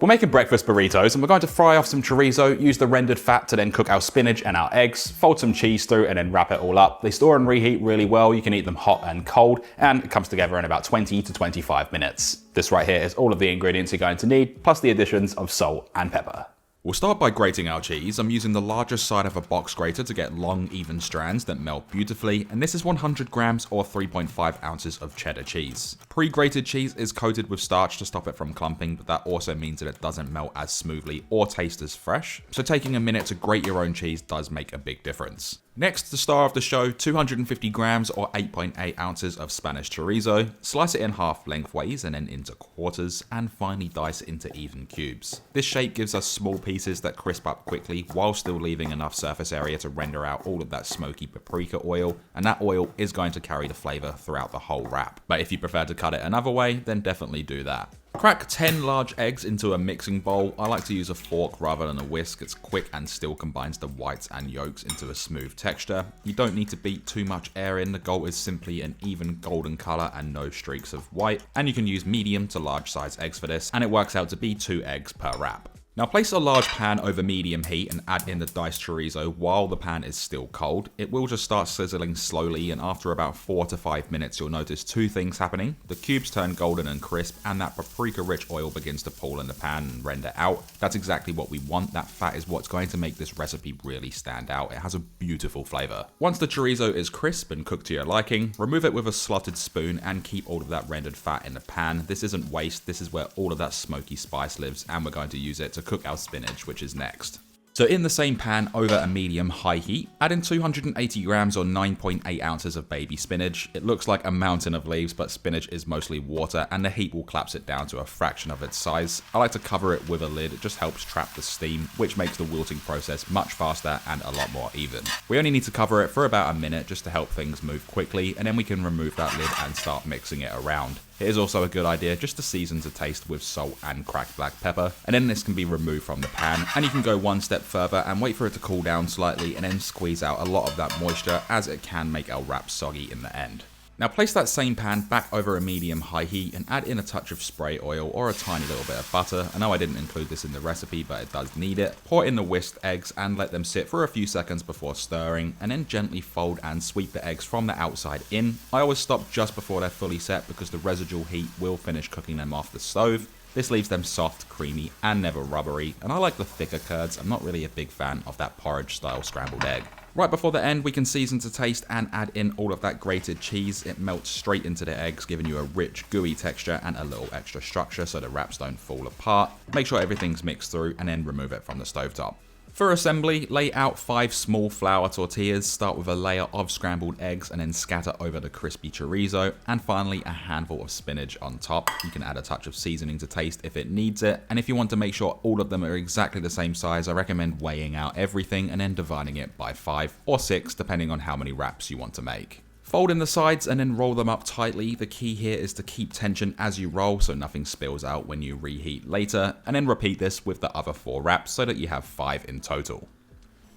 We're making breakfast burritos and we're going to fry off some chorizo, use the rendered fat to then cook our spinach and our eggs, fold some cheese through and then wrap it all up. They store and reheat really well, you can eat them hot and cold, and it comes together in about 20 to 25 minutes. This right here is all of the ingredients you're going to need, plus the additions of salt and pepper. We'll start by grating our cheese. I'm using the largest side of a box grater to get long, even strands that melt beautifully, and this is 100 grams or 3.5 ounces of cheddar cheese. Pre-grated cheese is coated with starch to stop it from clumping, but that also means that it doesn't melt as smoothly or taste as fresh, so taking a minute to grate your own cheese does make a big difference. Next, the star of the show, 250 grams or 8.8 ounces of Spanish chorizo. Slice it in half lengthways and then into quarters, and finally dice it into even cubes. This shape gives us small pieces that crisp up quickly while still leaving enough surface area to render out all of that smoky paprika oil, and that oil is going to carry the flavor throughout the whole wrap. But if you prefer to cut it another way, then definitely do that. Crack 10 large eggs into a mixing bowl. I like to use a fork rather than a whisk. It's quick and still combines the whites and yolks into a smooth texture. You don't need to beat too much air in. The goal is simply an even golden color and no streaks of white. And you can use medium to large size eggs for this, and it works out to be 2 eggs per wrap. Now place a large pan over medium heat and add in the diced chorizo while the pan is still cold. It will just start sizzling slowly, and after about 4 to 5 minutes you'll notice 2 things happening. The cubes turn golden and crisp, and that paprika rich oil begins to pool in the pan and render out. That's exactly what we want. That fat is what's going to make this recipe really stand out. It has a beautiful flavor. Once the chorizo is crisp and cooked to your liking, remove it with a slotted spoon and keep all of that rendered fat in the pan. This isn't waste, this is where all of that smoky spice lives, and we're going to use it to cook our spinach, which is next. So in the same pan over a medium-high heat, add in 280 grams or 9.8 ounces of baby spinach. It looks like a mountain of leaves, but spinach is mostly water, and the heat will collapse it down to a fraction of its size. I like to cover it with a lid. It just helps trap the steam, which makes the wilting process much faster and a lot more even. We only need to cover it for about a minute just to help things move quickly, and then we can remove that lid and start mixing it around. It is also a good idea just to season to taste with salt and cracked black pepper, and then this can be removed from the pan, and you can go one step further and wait for it to cool down slightly and then squeeze out a lot of that moisture, as it can make our wrap soggy in the end. Now place that same pan back over a medium-high heat and add in a touch of spray oil or a tiny little bit of butter. I know I didn't include this in the recipe, but it does need it. Pour in the whisked eggs and let them sit for a few seconds before stirring, and then gently fold and sweep the eggs from the outside in. I always stop just before they're fully set because the residual heat will finish cooking them off the stove. This leaves them soft, creamy, and never rubbery, and I like the thicker curds. I'm not really a big fan of that porridge-style scrambled egg. Right before the end, we can season to taste and add in all of that grated cheese. It melts straight into the eggs, giving you a rich, gooey texture and a little extra structure so the wraps don't fall apart. Make sure everything's mixed through and then remove it from the stovetop. For assembly, lay out 5 small flour tortillas, start with a layer of scrambled eggs and then scatter over the crispy chorizo, and finally a handful of spinach on top. You can add a touch of seasoning to taste if it needs it, and if you want to make sure all of them are exactly the same size, I recommend weighing out everything and then dividing it by 5 or 6 depending on how many wraps you want to make. Fold in the sides and then roll them up tightly. The key here is to keep tension as you roll so nothing spills out when you reheat later, and then repeat this with the other 4 wraps so that you have 5 in total.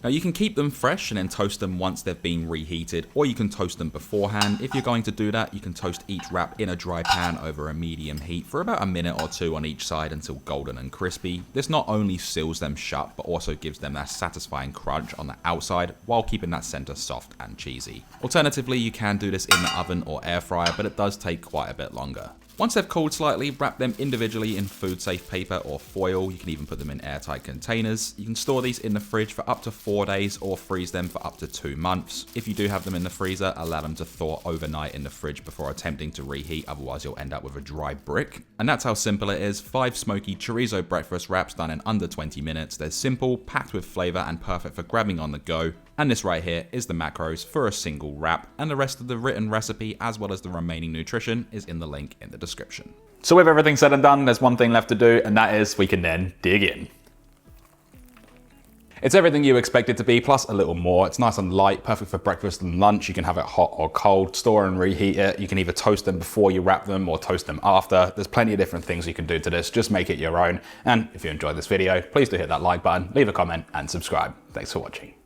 Now you can keep them fresh and then toast them once they've been reheated, or you can toast them beforehand. If you're going to do that, you can toast each wrap in a dry pan over a medium heat for about a minute or 2 on each side until golden and crispy. This not only seals them shut, but also gives them that satisfying crunch on the outside while keeping that center soft and cheesy. Alternatively, you can do this in the oven or air fryer, but it does take quite a bit longer. Once they've cooled slightly, wrap them individually in food-safe paper or foil. You can even put them in airtight containers. You can store these in the fridge for up to 4 days or freeze them for up to 2 months. If you do have them in the freezer, allow them to thaw overnight in the fridge before attempting to reheat, otherwise you'll end up with a dry brick. And that's how simple it is. 5 smoky chorizo breakfast wraps done in under 20 minutes. They're simple, packed with flavor, and perfect for grabbing on the go. And this right here is the macros for a single wrap, and the rest of the written recipe as well as the remaining nutrition is in the link in the description. So with everything said and done, there's one thing left to do, and that is we can then dig in. It's everything you expect it to be, plus a little more. It's nice and light, perfect for breakfast and lunch. You can have it hot or cold, store and reheat it. You can either toast them before you wrap them or toast them after. There's plenty of different things you can do to this. Just make it your own. And if you enjoyed this video, please do hit that like button, leave a comment and subscribe. Thanks for watching.